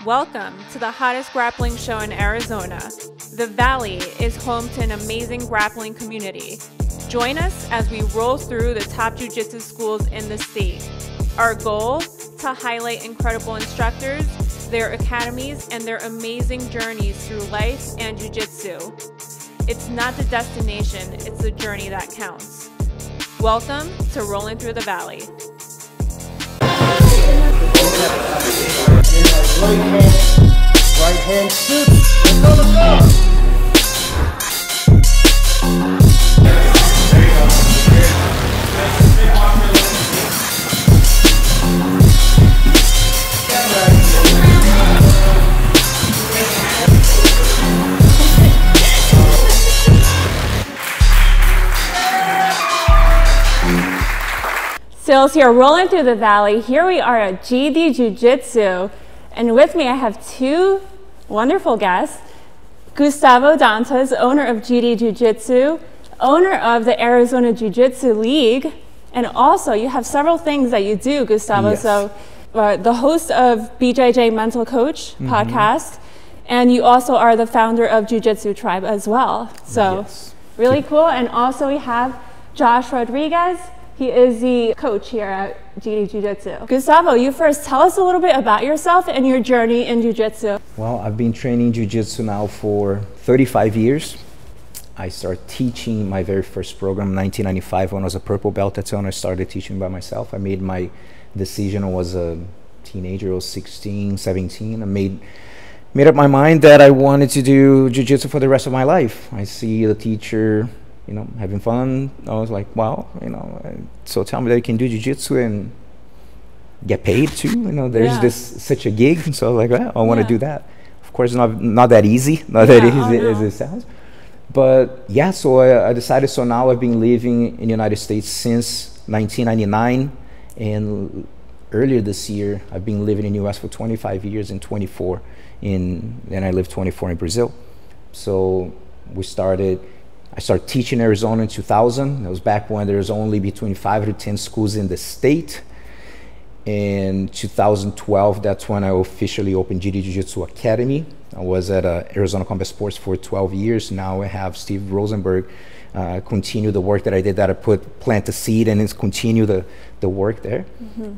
Welcome to the hottest grappling show in Arizona. The Valley is home to an amazing grappling community. Join us as we roll through the top jiu-jitsu schools in the state. Our goal? To highlight incredible instructors, their academies, and their amazing journeys through life and jiu-jitsu. It's not the destination, it's the journey that counts. Welcome to Rollin Through the Valley. Right hand shoot. Let's go. Sales here, rolling through the valley. Here we are at GD Jiu-Jitsu, and with me I have two wonderful guests. Gustavo Dantas, owner of GD Jiu-Jitsu, owner of the Arizona Jiu-Jitsu League, and also you have several things that you do, Gustavo. Yes. So the host of BJJ Mental Coach podcast, and you also are the founder of Jiu-Jitsu Tribe as well. So Yes. really cool. And also we have Josh Rodriguez. He is the coach here at GD Jiu-Jitsu. Gustavo, you first tell us a little bit about yourself and your journey in Jiu-Jitsu. Well, I've been training Jiu-Jitsu now for 35 years. I started teaching my very first program in 1995 when I was a purple belt. That's when I started teaching by myself. I made my decision. I was a teenager, I was 16, 17. I made up my mind that I wanted to do Jiu-Jitsu for the rest of my life. I see the teacher, you know, having fun. I was like, wow, you know, so tell me that you can do jiu-jitsu and get paid too. You know, there's such a gig. So I was like, well, I want to do that. Of course, not that easy, not that easy as it sounds. But yeah, so I decided, so now I've been living in the United States since 1999. And earlier this year, I've been living in the US for 25 years and 24 and I lived 24 in Brazil. So I started teaching in Arizona in 2000. That was back when there was only between 5 to 10 schools in the state. In 2012, that's when I officially opened GD Jiu-Jitsu Academy. I was at Arizona Combat Sports for 12 years. Now I have Steve Rosenberg continue the work that I did, that I plant the seed and it's continue the work there.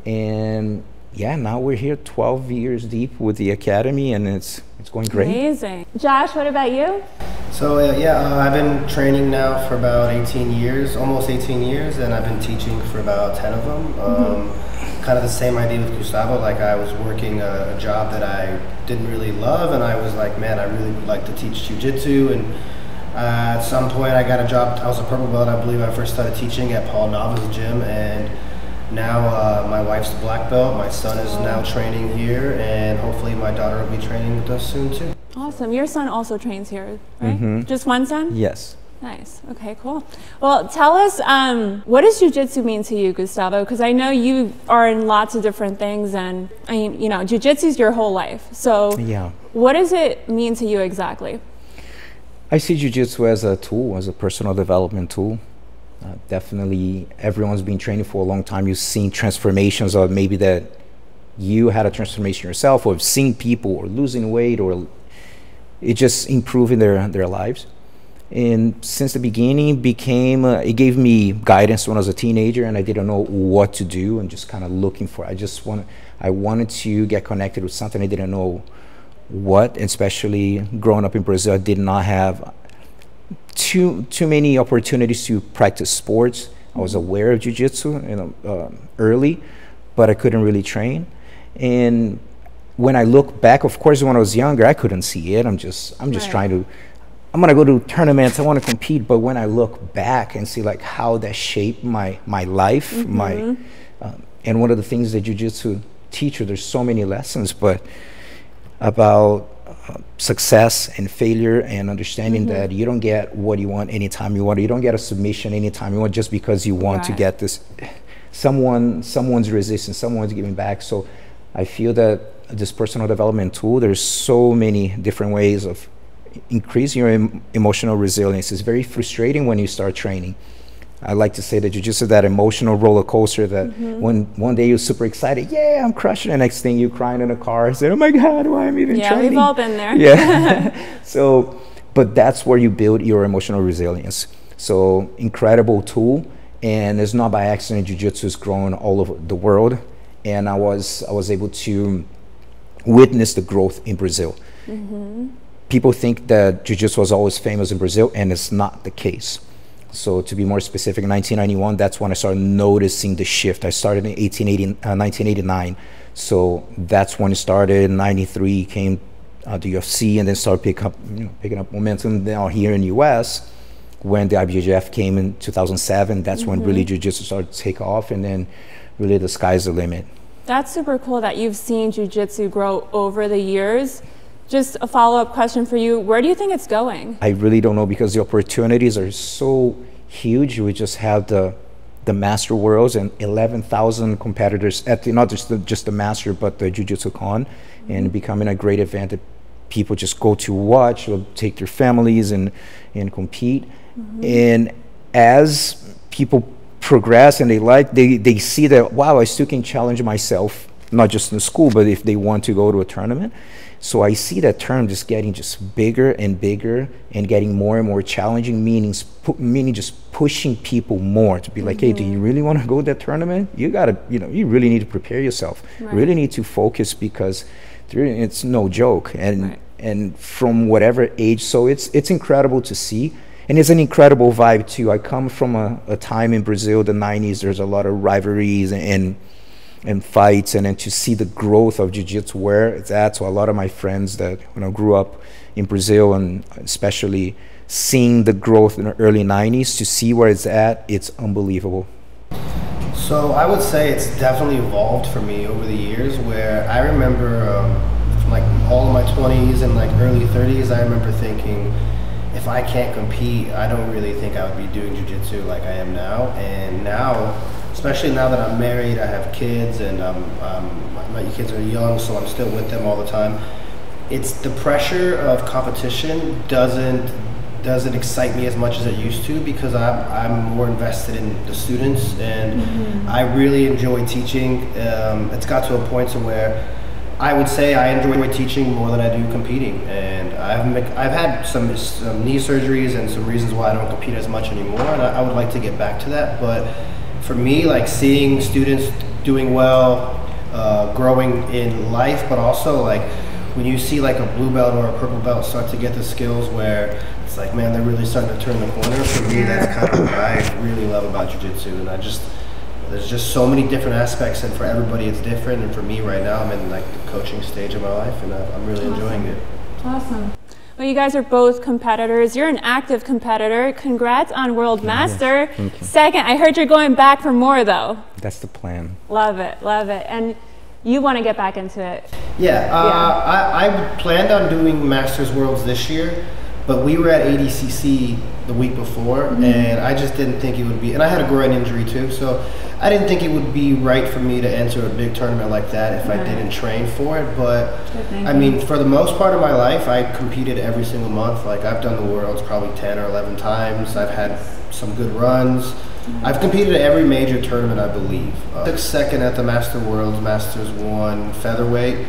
And yeah, now we're here 12 years deep with the academy and it's going great. Amazing. Josh, what about you? So I've been training now for about 18 years, almost 18 years, and I've been teaching for about 10 of them. Kind of the same idea with Gustavo. Like, I was working a job that I didn't really love, and I was like, man, I really would like to teach jiu-jitsu. And at some point I got a job. I was a purple belt, I believe. I first started teaching at Paul Nava's gym, and now my wife's a black belt. My son is now training here, and hopefully my daughter will be training with us soon too. Awesome. Your son also trains here, right? Just one son? Yes. Nice. Okay, cool. Well, tell us, what does jiu-jitsu mean to you, Gustavo? Because I know you are in lots of different things, and I mean, you know, jiu-jitsu is your whole life. So what does it mean to you exactly? I see jiu-jitsu as a tool, as a personal development tool. Definitely, everyone's been training for a long time. You've seen transformations, or maybe that you had a transformation yourself, or have seen people or losing weight, or it just improving their lives. And since the beginning, it gave me guidance when I was a teenager and I didn't know what to do, and just kind of looking for, I wanted to get connected with something. I didn't know what, especially growing up in Brazil. I did not have too many opportunities to practice sports. I was aware of jiu-jitsu, you know, early, but I couldn't really train. And when I look back, of course, when I was younger, I couldn't see it. I'm just trying to, I'm gonna go to tournaments, I want to compete. But when I look back and see like how that shaped my life, and one of the things that jiu-jitsu teaches, there's so many lessons, but about success and failure, and understanding that you don't get what you want anytime you want. You don't get a submission anytime you want, just because you want to get this. Someone's resisting, someone's giving back. So I feel that this personal development tool, there's so many different ways of increasing your emotional resilience. It's very frustrating when you start training. I like to say that jiu-jitsu is that emotional roller coaster that when one day you're super excited, yeah, I'm crushing it. Next thing you're crying in a car, saying, oh my God, why am I even training? Yeah, we've all been there. Yeah. So, but that's where you build your emotional resilience. So incredible tool. And it's not by accident, jiu-jitsu is growing all over the world. And I was able to witness the growth in Brazil. People think that jiu-jitsu was always famous in Brazil, and it's not the case. So to be more specific, in 1991, that's when I started noticing the shift. I started in 1989. So that's when it started. In 93 came the UFC, and then started picking up momentum now here in the US. When the IBJJF came in 2007, that's when really jiu-jitsu started to take off, and then really the sky's the limit. That's super cool that you've seen jiu-jitsu grow over the years. Just a follow-up question for you. Where do you think it's going? I really don't know, because the opportunities are so huge. We just have the Master Worlds and 11,000 competitors at not just the Master, but the Jiu-Jitsu Con, and becoming a great event that people just go to watch or take their families and compete. And as people progress and they see that, wow, I still can challenge myself, not just in school, but if they want to go to a tournament. So I see that term just getting just bigger and bigger and getting more and more challenging, meaning just pushing people more to be like, hey, do you really want to go to that tournament? You gotta, you really need to prepare yourself. Right. Really need to focus, because it's no joke. And from whatever age, so it's incredible to see. And it's an incredible vibe too. I come from a time in Brazil, the 90s, there's a lot of rivalries and fights, and then to see the growth of jiu-jitsu where it's at. So a lot of my friends that grew up in Brazil, and especially seeing the growth in the early 90s, to see where it's at, it's unbelievable. So I would say it's definitely evolved for me over the years, where I remember from like all of my 20s and like early 30s, I remember thinking, if I can't compete, I don't really think I would be doing jiu-jitsu like I am now. And now, especially now that I'm married, I have kids, and my kids are young, so I'm still with them all the time. It's the pressure of competition doesn't excite me as much as it used to, because I'm more invested in the students, and I really enjoy teaching. It's got to a point to where I would say I enjoy teaching more than I do competing, and I've had some knee surgeries and some reasons why I don't compete as much anymore, and I would like to get back to that. But for me, like seeing students doing well, growing in life, but also like when you see like a blue belt or a purple belt start to get the skills where it's like, man, they're really starting to turn the corner. For me, that's kind of what I really love about jiu-jitsu, and there's just so many different aspects, and for everybody it's different. And for me right now, I'm in like the coaching stage of my life, and I'm really enjoying it. Awesome. Well, you guys are both competitors. You're an active competitor. Congrats on World Master. Yes, thank you. Second, I heard you're going back for more though. That's the plan. Love it, love it. And you want to get back into it. Yeah, I planned on doing Masters Worlds this year, but we were at ADCC the week before, and I just didn't think it would be, and I had a groin injury too, so I didn't think it would be right for me to enter a big tournament like that if I didn't train for it. But I mean, for the most part of my life, I competed every single month. Like I've done the Worlds probably 10 or 11 times. I've had some good runs. I've competed at every major tournament, I believe. Took second at the Master Worlds, Masters 1 featherweight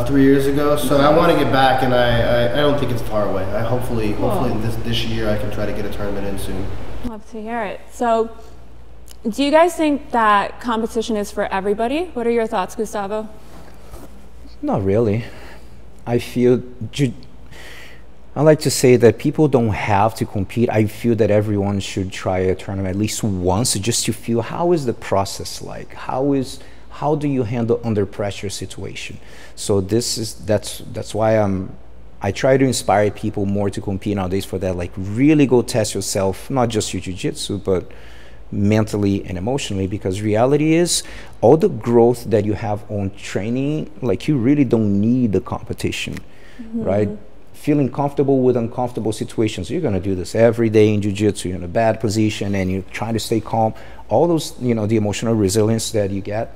3 years ago. So I want to get back, and I don't think it's far away. Hopefully this year I can try to get a tournament in soon. Love to hear it. So do you guys think that competition is for everybody? What are your thoughts, Gustavo? Not really. I feel, I like to say that people don't have to compete. I feel that everyone should try a tournament at least once, just to feel how is the process like? How do you handle under pressure situation? So that's why I try to inspire people more to compete nowadays for that. Like really go test yourself, not just your jiu-jitsu, but mentally and emotionally, because reality is all the growth that you have on training, like you really don't need the competition, right? Feeling comfortable with uncomfortable situations. You're going to do this every day in jiu-jitsu. You're in a bad position and you're trying to stay calm. All those, the emotional resilience that you get.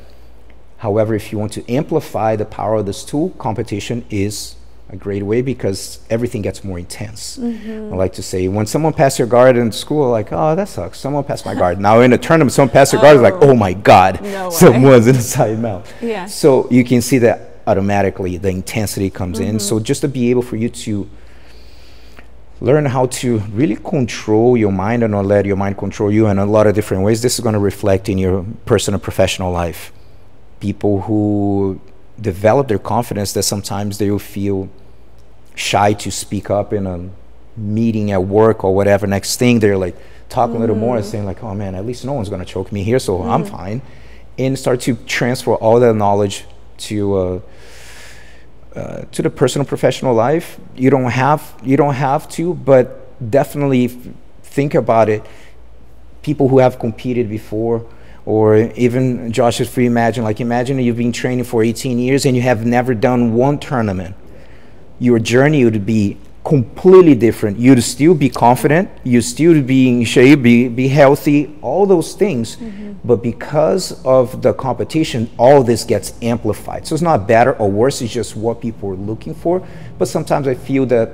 However, if you want to amplify the power of this tool, competition is a great way because everything gets more intense. I like to say, when someone passes your guard in school, like, oh, that sucks. Someone passed my guard. Now in a tournament, someone passed your guard, it's like, oh my God, no someone's in a timeout. Yeah. So you can see that automatically the intensity comes in. So just to be able for you to learn how to really control your mind and not let your mind control you in a lot of different ways, this is going to reflect in your personal professional life. People who develop their confidence, that sometimes they will feel shy to speak up in a meeting at work or whatever. Next thing they're like talking a little more and saying like, oh man, at least no one's going to choke me here, so I'm fine. And start to transfer all that knowledge to the personal professional life. You don't have to, but definitely think about it. People who have competed before, or even Josh, if you imagine you've been training for 18 years and you have never done one tournament. Your journey would be completely different. You'd still be confident, you'd still be in shape, be healthy, all those things. But because of the competition, all this gets amplified. So it's not better or worse, it's just what people are looking for. But sometimes I feel that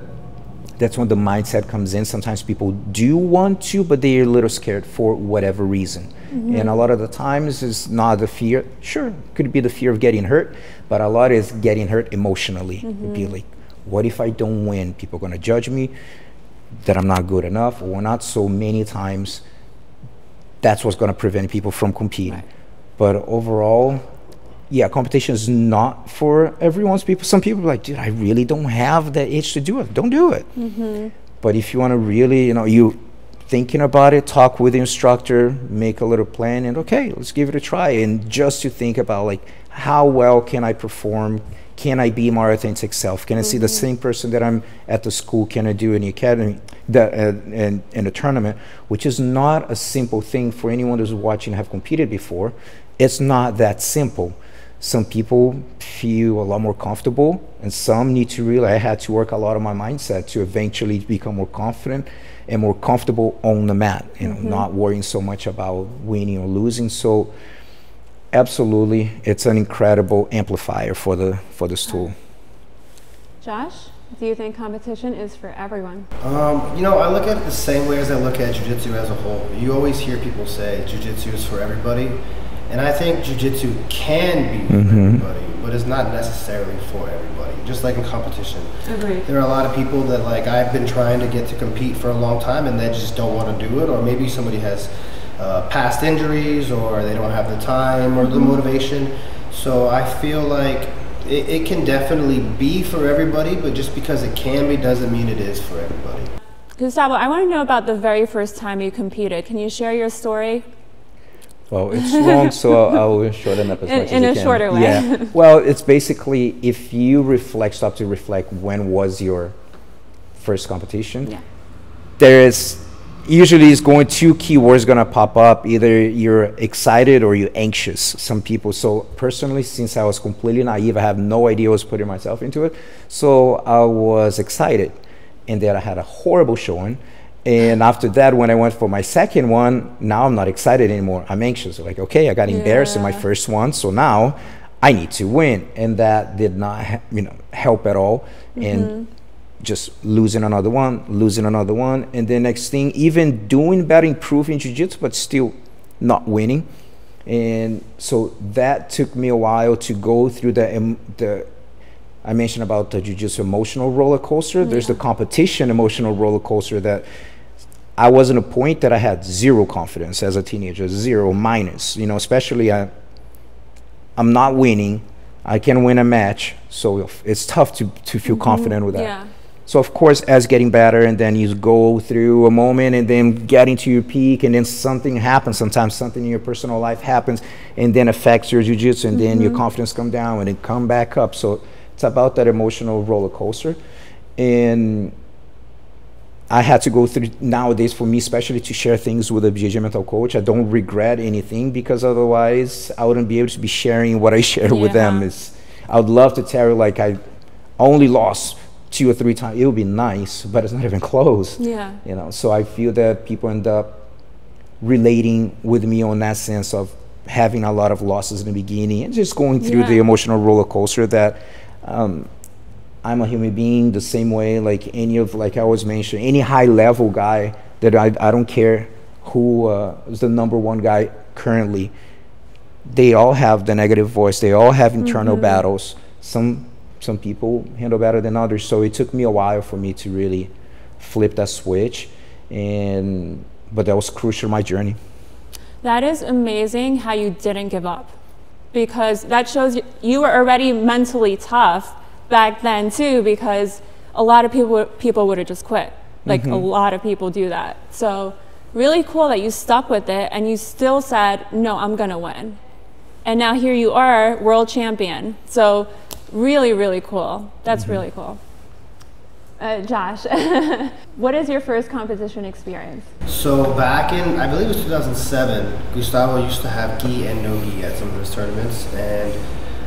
that's when the mindset comes in. Sometimes people do want to, but they're a little scared for whatever reason. And a lot of the times it's not the fear. Sure, could be the fear of getting hurt, but a lot is getting hurt emotionally. It'd be like, what if I don't win? People are going to judge me, that I'm not good enough or not. So many times that's what's going to prevent people from competing. But overall, yeah, competition is not for everyone's people. Some people are like, dude, I really don't have the itch to do it. Don't do it. But if you want to really, you thinking about it, talk with the instructor, make a little plan, and okay, let's give it a try. And just to think about like, how well can I perform? Can I be my authentic self? Can I see the same person that I'm at the school? Can I do in the academy, in a tournament? Which is not a simple thing for anyone who's watching, have competed before. It's not that simple. Some people feel a lot more comfortable, and some need to really, I had to work a lot on my mindset to eventually become more confident and more comfortable on the mat, not worrying so much about winning or losing. So absolutely, it's an incredible amplifier for this tool. Josh, do you think competition is for everyone? I look at it the same way as I look at jiu-jitsu as a whole. You always hear people say jiu-jitsu is for everybody, and I think jiu-jitsu can be for everybody, but it's not necessarily for everybody, just like in competition. Agreed. There are a lot of people that, like, I've been trying to get to compete for a long time and they just don't want to do it, or maybe somebody has past injuries, or they don't have the time or the motivation. So I feel like it can definitely be for everybody, but just because it can be doesn't mean it is for everybody. Gustavo, I want to know about the very first time you competed. Can you share your story? Well, it's long, so I will shorten up as much as I can. In a shorter way. Yeah. Well, it's basically, if you stop to reflect when was your first competition, there is usually is going two keywords going to pop up. Either you're excited or you're anxious. Some people. So personally, since I was completely naive, I have no idea I was putting myself into it. So I was excited, and then I had a horrible showing. And after that, when I went for my second one, now I'm not excited anymore. I'm anxious. Like, okay, I got embarrassed in my first one, so now I need to win. And that did not help at all. And just losing another one, and then next thing, even doing better, improving jiu-jitsu, but still not winning. And so that took me a while to go through I mentioned about the jiu-jitsu emotional roller coaster. There's the competition emotional roller coaster that I was in a point that I had zero confidence as a teenager, zero, minus, especially I'm not winning. I can win a match, so it's tough to feel confident with that. Yeah. So of course, as getting better, and then you go through a moment and then getting to your peak, and then something happens. Sometimes something in your personal life happens and then affects your jiu-jitsu, and then your confidence come down and then come back up. So it's about that emotional roller coaster. And I had to go through, nowadays for me especially, to share things with a BJJ mental coach. I don't regret anything, because otherwise I wouldn't be able to be sharing what I share with them. I would love to tell you, like, I only lost 2 or 3 times. It would be nice, but it's not even close. So I feel that people end up relating with me on that sense of having a lot of losses in the beginning and just going through the emotional roller coaster that I'm a human being the same way, like any of, like I was mentioning, any high level guy that I don't care who is the #1 guy currently. They all have the negative voice. They all have internal battles. Some people handle better than others. So it took me a while for me to really flip that switch, but that was crucial in my journey. That is amazing how you didn't give up, because that shows you were already mentally tough back then too, because a lot of people would have just quit. Like a lot of people do that. So really cool that you stuck with it and you still said, no, I'm gonna win. And now here you are, world champion. So really, really cool. That's really cool. Josh, what is your first competition experience? So back in, I believe it was 2007, Gustavo used to have gi and no gi at some of his tournaments. And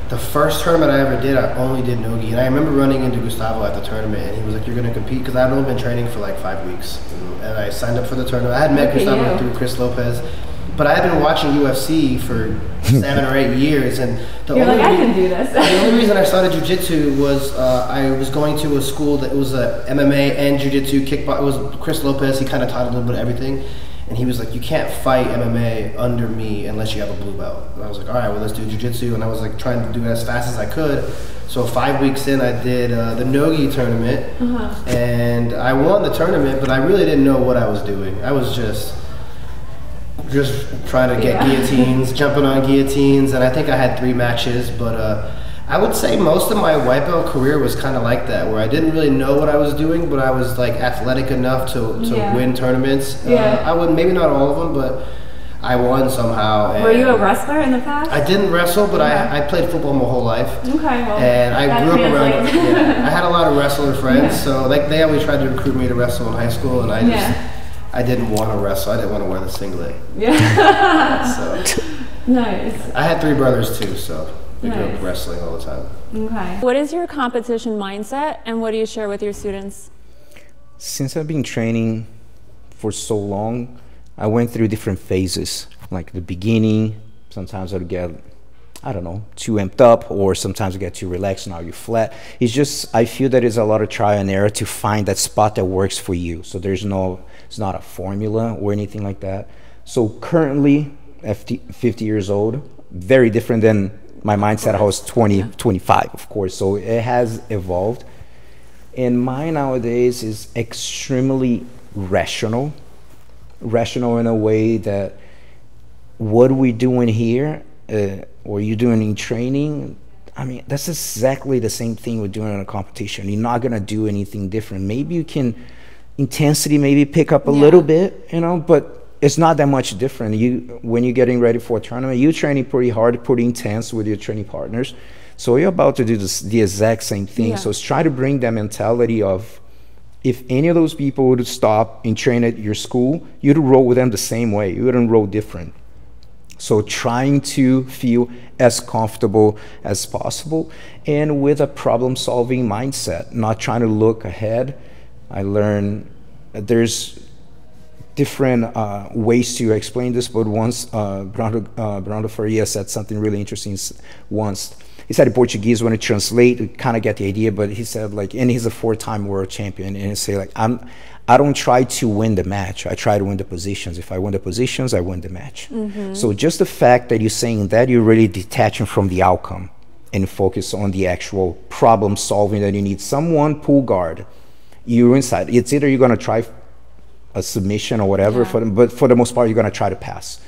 the first tournament I ever did, I only did no gi. And I remember running into Gustavo at the tournament, and he was like, you're going to compete? Because I'd only been training for like 5 weeks. And I signed up for the tournament. I had met Gustavo through Chris Lopez. But I had been watching UFC for 7 or 8 years, and You're like, I can do this. The only reason I started jiu-jitsu was I was going to a school that was a MMA and jiu-jitsu kickbox. It was Chris Lopez. He kind of taught a little bit of everything, and he was like, you can't fight MMA under me unless you have a blue belt. And I was like, all right, well, let's do jiu-jitsu. And I was like trying to do it as fast as I could. So 5 weeks in, I did the no-gi tournament, and I won the tournament, but I really didn't know what I was doing. I was just trying to get guillotines, jumping on guillotines, and I think I had 3 matches, but I would say most of my white belt career was kind of like that, where I didn't really know what I was doing, but I was like athletic enough to win tournaments. I would, maybe not all of them, but I won somehow. And were you a wrestler in the past? I didn't wrestle, but I played football my whole life. Okay, well, and I grew up around. I had a lot of wrestler friends, so like they always tried to recruit me to wrestle in high school, and I didn't want to wrestle. I didn't want to wear the singlet. So nice. I had 3 brothers too, so they grew up wrestling all the time. Okay. What is your competition mindset, and what do you share with your students? Since I've been training for so long, I went through different phases. Like the beginning, sometimes I'd get, I don't know, too amped up, or sometimes I get too relaxed, now you're flat. It's just, I feel that it's a lot of trial and error to find that spot that works for you. So it's not a formula or anything like that. So currently, at 50 years old, very different than my mindset I was 20, 25, of course. So it has evolved. And mine nowadays is extremely rational in a way that what we're doing here, or you're doing in training, I mean, that's exactly the same thing we're doing in a competition. You're not gonna do anything different. Maybe you can, intensity maybe pick up a little bit, you know, but it's not that much different. When you're getting ready for a tournament, you're training pretty hard, pretty intense with your training partners. So you're about to do the exact same thing. So try to bring that mentality of, if any of those people would stop and train at your school, you'd roll with them the same way. You wouldn't roll different. So trying to feel as comfortable as possible, and with a problem-solving mindset, not trying to look ahead. I learned there's different ways to explain this, but once Bruno Faria said something really interesting once. He said in Portuguese, when it translates, you kind of get the idea, but he said, like, and he's a 4-time world champion, and he say, like, I don't try to win the match, I try to win the positions. If I win the positions, I win the match. So just the fact that you're saying that, you're really detaching from the outcome and focus on the actual problem solving, that you need someone pull guard. You're inside. It's either you're gonna try a submission or whatever, but for the most part, you're gonna try to pass.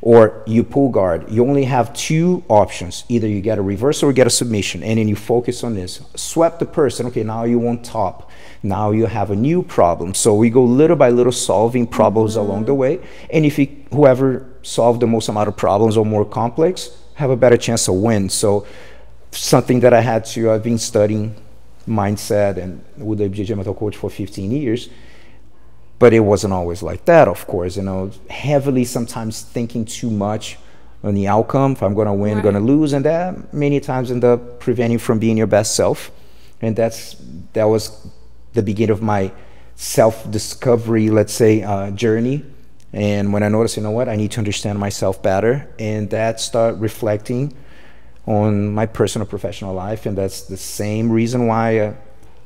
Or you pull guard, you only have 2 options. Either you get a reversal or get a submission, and then you focus on this. Swept the person, okay, now you want top. Now you have a new problem. So we go little by little solving problems along the way. And if whoever solved the most amount of problems or more complex, have a better chance to win. So something that I've been studying mindset and with the BJJ mental coach for 15 years. But it wasn't always like that, of course, you know, heavily sometimes thinking too much on the outcome, if I'm gonna win, gonna lose, and that many times end up preventing from being your best self. And that was the beginning of my self-discovery, let's say, journey. And when I noticed, you know what, I need to understand myself better, and that started reflecting on my personal professional life. And that's the same reason why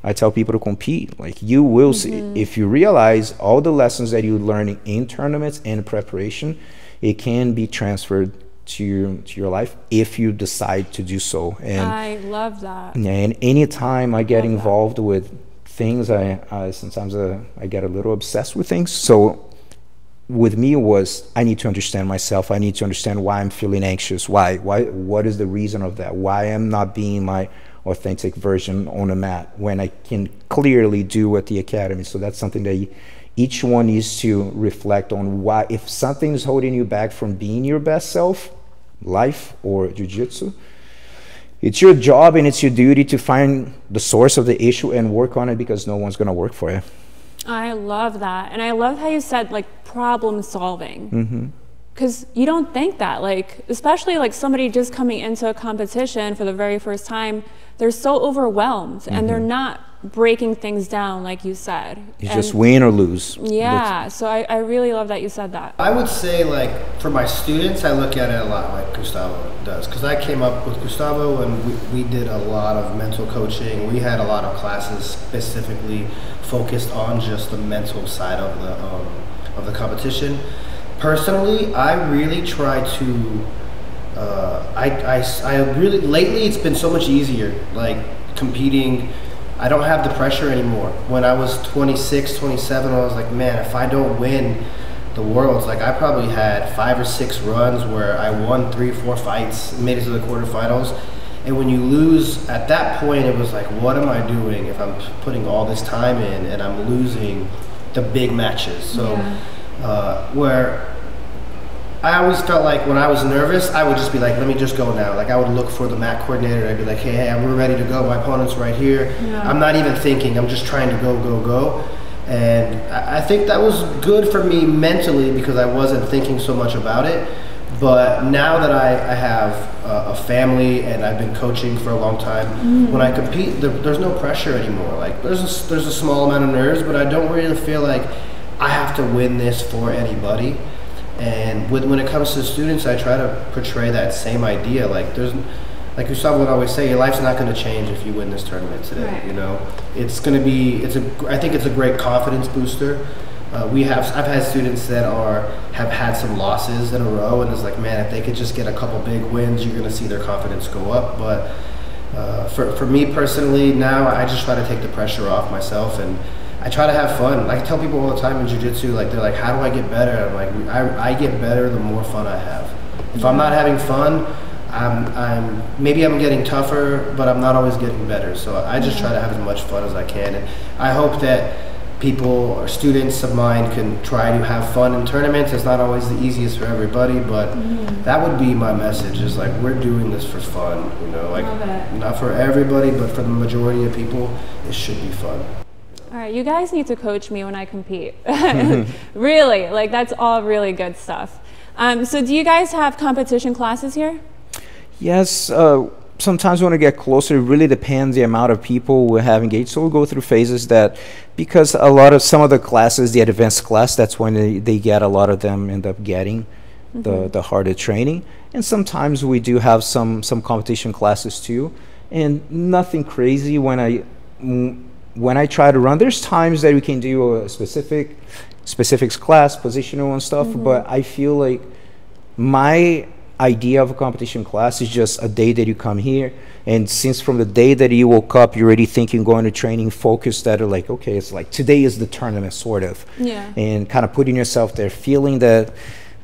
I tell people to compete. Like, you will see, if you realize all the lessons that you learn in tournaments and preparation, it can be transferred to your life if you decide to do so. And I love that. And anytime I get involved with things, I sometimes I get a little obsessed with things. So with me was, I need to understand myself. I need to understand why I'm feeling anxious. Why? What is the reason of that? Why I'm not being my authentic version on a mat when I can clearly do at the academy. So that's something that each one needs to reflect on. Why, if something is holding you back from being your best self, life or jiu-jitsu, it's your job and it's your duty to find the source of the issue and work on it, because no one's going to work for you. I love that. And I love how you said, like, problem solving. Because you don't think that, like, especially like somebody just coming into a competition for the very first time, they're so overwhelmed and they're not breaking things down, like you said. You just win or lose. Yeah, so I really love that you said that. I would say, like, for my students, I look at it a lot like Gustavo does, because I came up with Gustavo and we did a lot of mental coaching. We had a lot of classes specifically focused on just the mental side of the competition. Personally, I really try to I really, lately it's been so much easier, like, competing. I don't have the pressure anymore. When I was 26, 27, I was like, man, if I don't win the Worlds, like, I probably had 5 or 6 runs where I won 3 or 4 fights, made it to the quarterfinals. And when you lose at that point, it was like, what am I doing if I'm putting all this time in and I'm losing the big matches? So where I always felt like when I was nervous, I would just be like, let me just go now. Like, I would look for the mat coordinator. I'd be like, hey, we're ready to go. My opponent's right here. I'm not even thinking. I'm just trying to go. And I think that was good for me mentally, because I wasn't thinking so much about it. But now that I have a family and I've been coaching for a long time, when I compete, there's no pressure anymore. Like, there's a small amount of nerves, but I don't really feel like I have to win this for anybody. And when it comes to students, I try to portray that same idea. Like, like Gustavo would always say, your life's not going to change if you win this tournament today. Right. You know, it's going to be. I think it's a great confidence booster. I've had students that have had some losses in a row, and it's like, man, if they could just get a couple big wins, you're going to see their confidence go up. But for me personally, now I just try to take the pressure off myself, and I try to have fun. I tell people all the time in jiu-jitsu, like, they're like, how do I get better? I'm like, I get better the more fun I have. If I'm not having fun, maybe I'm getting tougher, but I'm not always getting better. So I just try to have as much fun as I can. And I hope that people or students of mine can try to have fun in tournaments. It's not always the easiest for everybody, but that would be my message, is like, we're doing this for fun, you know, like, not for everybody, but for the majority of people, it should be fun. All right, you guys need to coach me when I compete. Really, like, that's all really good stuff. So do you guys have competition classes here? Yes, sometimes when I get closer, it really depends the amount of people we have engaged. So we'll go through phases that, because some of the classes, the advanced class, that's when they get, a lot of them end up getting the harder training. And sometimes we do have some competition classes too, and nothing crazy. When I try to run, there's times that we can do a specifics class, positional and stuff, but I feel like my idea of a competition class is just a day that you come here, and since from the day that you woke up, you're already thinking, going to training, focused, that are like, okay, it's like, today is the tournament, sort of. Yeah. And kind of putting yourself there, feeling that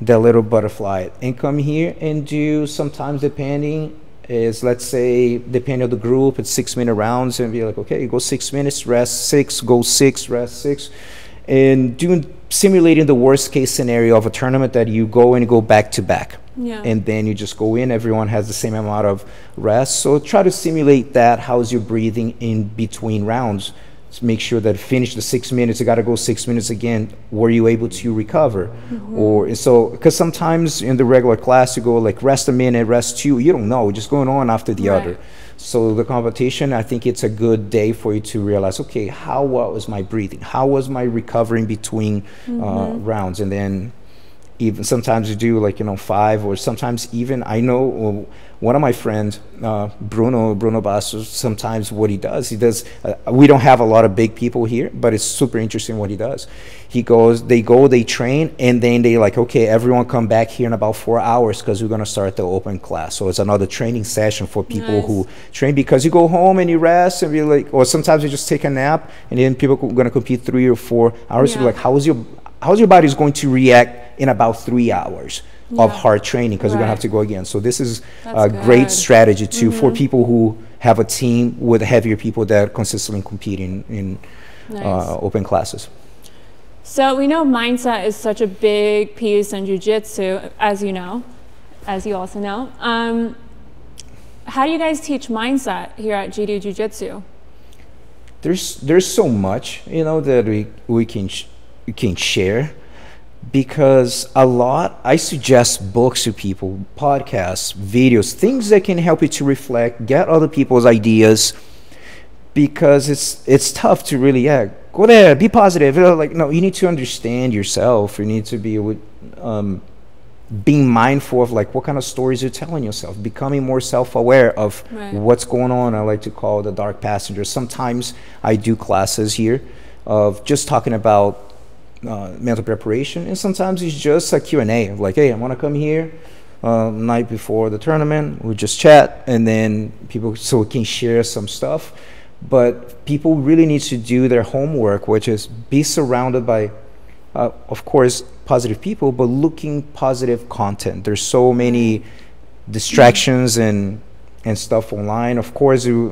little butterfly, and come here and do, sometimes depending, is, let's say, depending on the group, it's 6-minute rounds, and be like, okay, you go 6 minutes, rest 6, go 6, rest 6, and simulating the worst case scenario of a tournament, that you go and go back to back. Yeah. And then you just go in, everyone has the same amount of rest. So try to simulate that. How's your breathing in between rounds? Just make sure that finish the 6 minutes, you got to go 6 minutes again. Were you able to recover? Or so, because sometimes in the regular class you go like, rest a minute, rest 2, you don't know, just going on after the other. So the competition, I think it's a good day for you to realize, okay, what was my breathing? How was my recovering between rounds? And then even sometimes you do like, 5, or sometimes even, I know one of my friends, Bruno Bastos, sometimes what he does, we don't have a lot of big people here, but it's super interesting what he does. They train, and then they like, okay, everyone come back here in about 4 hours because we're going to start the open class. So it's another training session for people who train, because you go home and you rest and you're like, or sometimes you just take a nap, and then people are going to compete 3 or 4 hours. You're like, how's your body's going to react in about 3 hours of hard training, because you're going to have to go again. So this is a great strategy too for people who have a team with heavier people that are consistently competing in open classes. So we know mindset is such a big piece in jiu-jitsu, as you also know. How do you guys teach mindset here at GD Jiu-Jitsu? There's so much, that we can share, because I suggest books to people, podcasts, videos, things that can help you to reflect, get other people's ideas, because it's tough to really go there, be positive. No, you need to understand yourself. You need to be being mindful of like what kind of stories you're telling yourself, becoming more self-aware of what's going on. I like to call the dark passengers. Sometimes I do classes here of just talking about mental preparation, and sometimes it's just a Q&A of like, hey, I want to come here night before the tournament, we just chat, and then people so we can share some stuff. But people really need to do their homework, which is be surrounded by of course positive people, but looking positive content. There's so many distractions and stuff online. Of course, we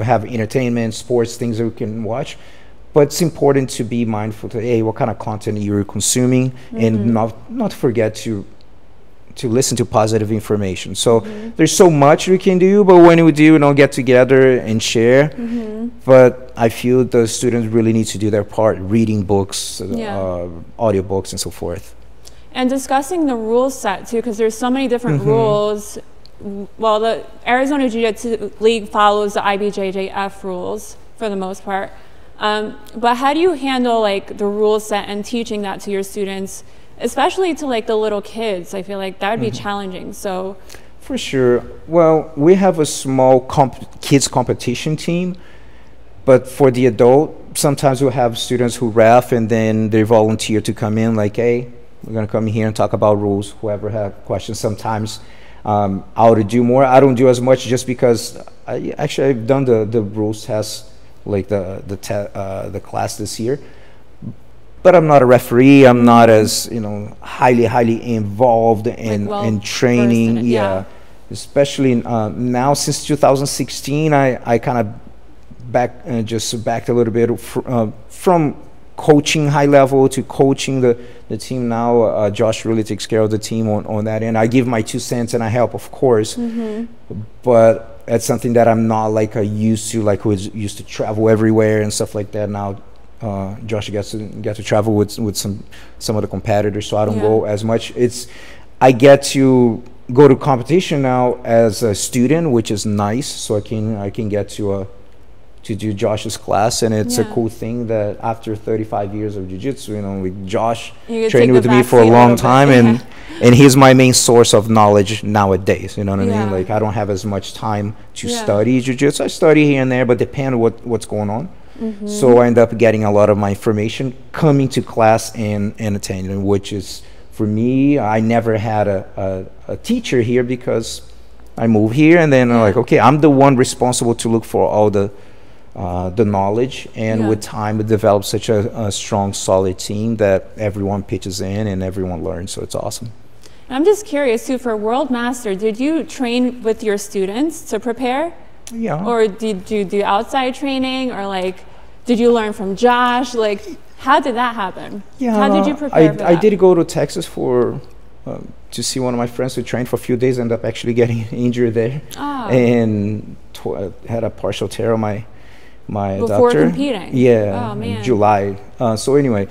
have entertainment, sports, things that we can watch, but it's important to be mindful to, hey, what kind of content you're consuming, and not forget to listen to positive information. So there's so much we can do, but when we do, get together and share. But I feel the students really need to do their part, reading books, audiobooks, and so forth. And discussing the rule set too, because there's so many different rules. Well, the Arizona Jiu-Jitsu League follows the IBJJF rules for the most part. But how do you handle like the rule set and teaching that to your students, especially to like the little kids? I feel like that would be challenging. So for sure. Well, we have a small kids competition team, but for the adult, sometimes we'll have students who ref, and then they volunteer to come in like, hey, we're going to come here and talk about rules, whoever have questions. Sometimes I'll do more. I don't do as much just because I've done the rules test, like the class this year, but I'm not a referee. I'm not as highly involved in training. Especially now since 2016, I kind of backed a little bit from coaching high level to coaching the team now. Josh really takes care of the team on that end. I give my 2 cents and I help, of course, but that's something that I'm not like used to, like who used to travel everywhere and stuff like that. Now Josh gets to travel with some of the competitors, so I don't go as much. I get to go to competition now as a student, which is nice, so I can get to do Josh's class, and it's a cool thing that after 35 years of jiu-jitsu, with Josh training with me for a long time, and he's my main source of knowledge nowadays. You know what I mean? Like I don't have as much time to study jiu-jitsu. I study here and there, but depend on what's going on. So I end up getting a lot of my information coming to class and attending, which is, for me, I never had a teacher here because I moved here, and then I'm like, okay, I'm the one responsible to look for all the knowledge, and with time it develops such a strong, solid team that everyone pitches in and everyone learns, so it's awesome. I'm just curious too, for World Master, did you train with your students to prepare? Or did you do outside training, or like did you learn from Josh? Like how did that happen? How did you prepare for that? I did go to Texas for to see one of my friends who trained for a few days, ended up actually getting injured there, and had a partial tear on my before adductor. Competing? In July. So anyway,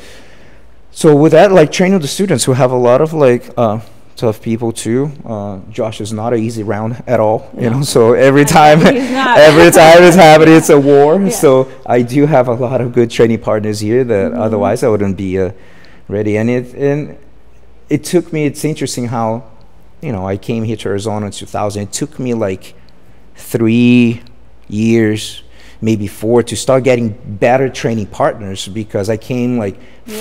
so with that, like training the students who have a lot of like tough people too. Josh is not an easy round at all, so every time it's happening, it's a war. So I do have a lot of good training partners here that otherwise I wouldn't be ready. And it took me, it's interesting how, you know, I came here to Arizona in 2000. It took me like 3 years, maybe 4, to start getting better training partners, because I came like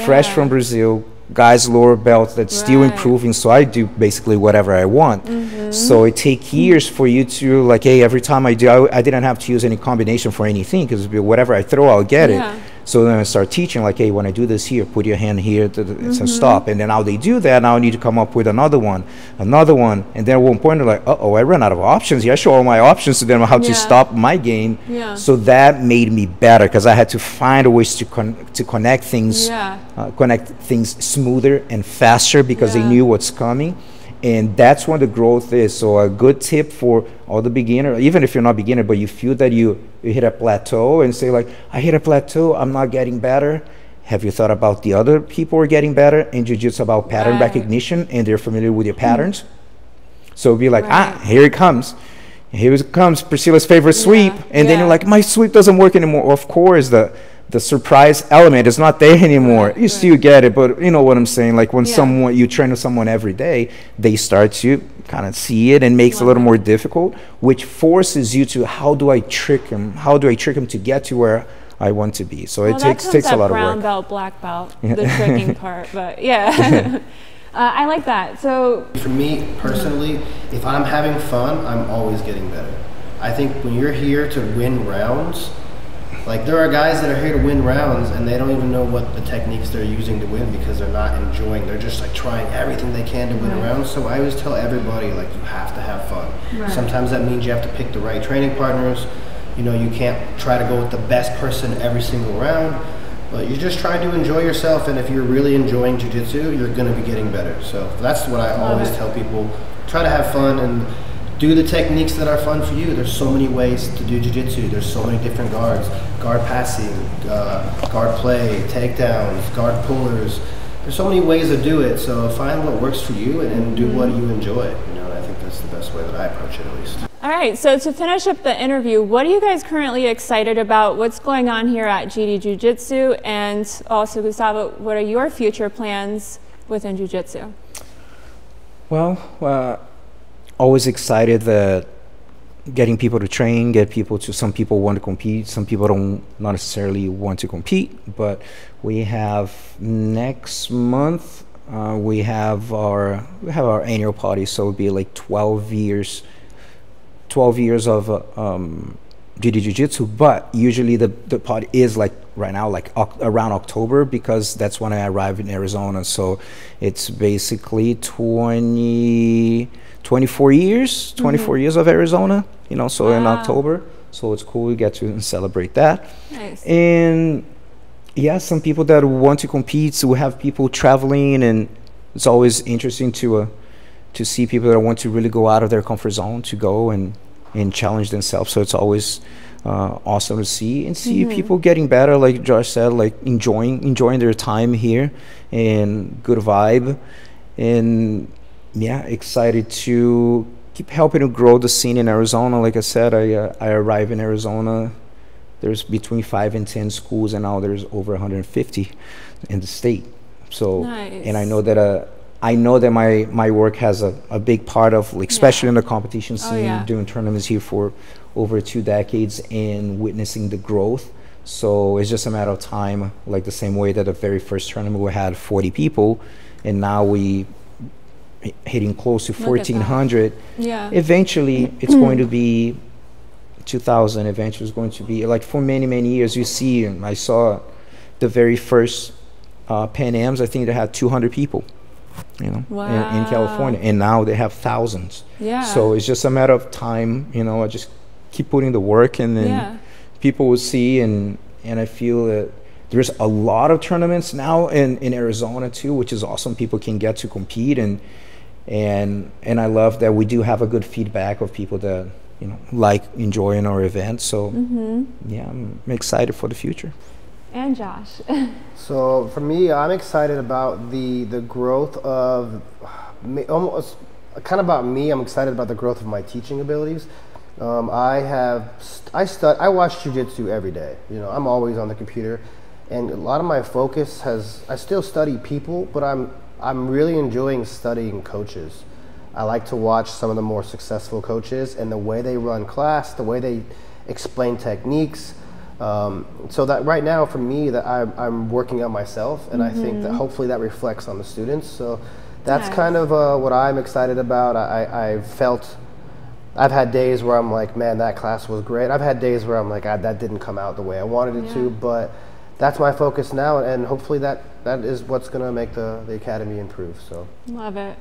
fresh from Brazil, guys lower belts that's still improving, so I do basically whatever I want. So it takes years for you to like, hey, every time I do, I didn't have to use any combination for anything, because whatever I throw, I'll get it. So then I start teaching like, hey, when I do this here, put your hand here, it's a stop. And then how they do that, now I need to come up with another one. And then at one point they're like, uh-oh, I ran out of options here. I show all my options to them how to stop my game. So that made me better, because I had to find ways to connect things, connect things smoother and faster, because they knew what's coming. And that's when the growth is. So a good tip for all the beginner, even if you're not beginner, but you feel that you hit a plateau and say like, I hit a plateau, I'm not getting better. Have you thought about the other people who are getting better in jiu-jitsu, about pattern recognition, and they're familiar with your patterns? So be like, here it comes. Here it comes, Priscilla's favorite sweep. And then you're like, my sweep doesn't work anymore. Of course, the surprise element is not there anymore. You still get it, but you know what I'm saying? Like when you train with someone every day, they start to kind of see it, and makes it a little more difficult, which forces you to, how do I trick him? How do I trick him to get to where I want to be? So it takes a lot of work. Brown belt, black belt, the tricking part, but I like that. So for me personally, if I'm having fun, I'm always getting better. I think when you're here to win rounds, like there are guys that are here to win rounds and they don't even know what the techniques they're using to win, because they're not enjoying. They're just like trying everything they can to win a round. So I always tell everybody, like, you have to have fun. Sometimes that means you have to pick the right training partners. You know, you can't try to go with the best person every single round, but you just try to enjoy yourself. And if you're really enjoying jiu-jitsu, you're going to be getting better. So that's what I always tell people. Try to have fun and do the techniques that are fun for you. There's so many ways to do jiu-jitsu. There's so many different guards. Guard passing, guard play, takedowns, guard pullers. There's so many ways to do it. So find what works for you and do what you enjoy. You know, I think that's the best way that I approach it, at least. All right, so to finish up the interview, what are you guys currently excited about? What's going on here at GD Jiu-Jitsu? And also, Gustavo, what are your future plans within Jiu-Jitsu? Well, always excited that getting people to train, some people want to compete, some people not necessarily want to compete, but we have next month, we have our annual party, so it'll be like 12 years of GD Jiu-Jitsu, but usually the party is like right now, like around October, because that's when I arrive in Arizona. So it's basically 24 years of Arizona, you know, so in October. So it's cool, we get to celebrate that. Nice. And yeah, some people that want to compete, so we have people traveling, and it's always interesting to see people that want to really go out of their comfort zone, to go and challenge themselves. So it's always awesome to see, people getting better, like Josh said, like enjoying their time here, and good vibe. And yeah, excited to keep helping to grow the scene in Arizona. Like I said, I arrived in Arizona, there's between 5 and 10 schools, and now there's over 150 in the state. So nice. And I know that my work has a big part of, like, especially in the competition scene, doing tournaments here for over 2 decades and witnessing the growth. So it's just a matter of time, like the same way that the very first tournament we had 40 people, and now we hitting close to 1,400. Eventually it's going to be 2,000. Eventually it's going to be, like, for many years. You see, and I saw the very first Pan Ams, I think they had 200 people, you know, in California, and now they have thousands. So it's just a matter of time, you know. I just keep putting the work, and then people will see. And I feel that there's a lot of tournaments now in Arizona too, which is awesome. People can get to compete, and I love that we do have a good feedback of people that, you know, like enjoying our event. So yeah, I'm excited for the future. And Josh. So for me, I'm excited about the growth of, almost kind of about me, I'm excited about the growth of my teaching abilities. I watch jiu-jitsu every day. You know, I'm always on the computer, and a lot of my focus I still study people, but I'm I'm really enjoying studying coaches. I like to watch some of the more successful coaches and the way they run class, the way they explain techniques. So that right now for me, that I'm working on myself, and I think that hopefully that reflects on the students. So that's kind of what I'm excited about. I've had days where I'm like, man, that class was great. I've had days where I'm like, that didn't come out the way I wanted it to, but that's my focus now, and hopefully that is what's going to make the academy improve. So love it.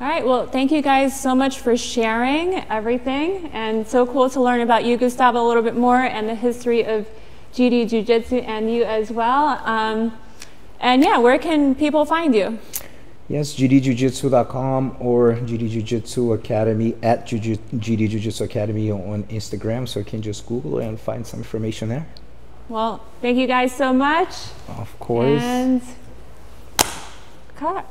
All right, well, thank you guys so much for sharing everything, and so cool to learn about you, Gustavo, a little bit more, and the history of GD Jiu-Jitsu and you as well. And yeah, where can people find you? Yes, GDJiujitsu.com or GD Jiu-Jitsu Academy at GD Jiu-Jitsu Academy on Instagram, so you can just Google and find some information there. Well, thank you guys so much. Of course. And cut.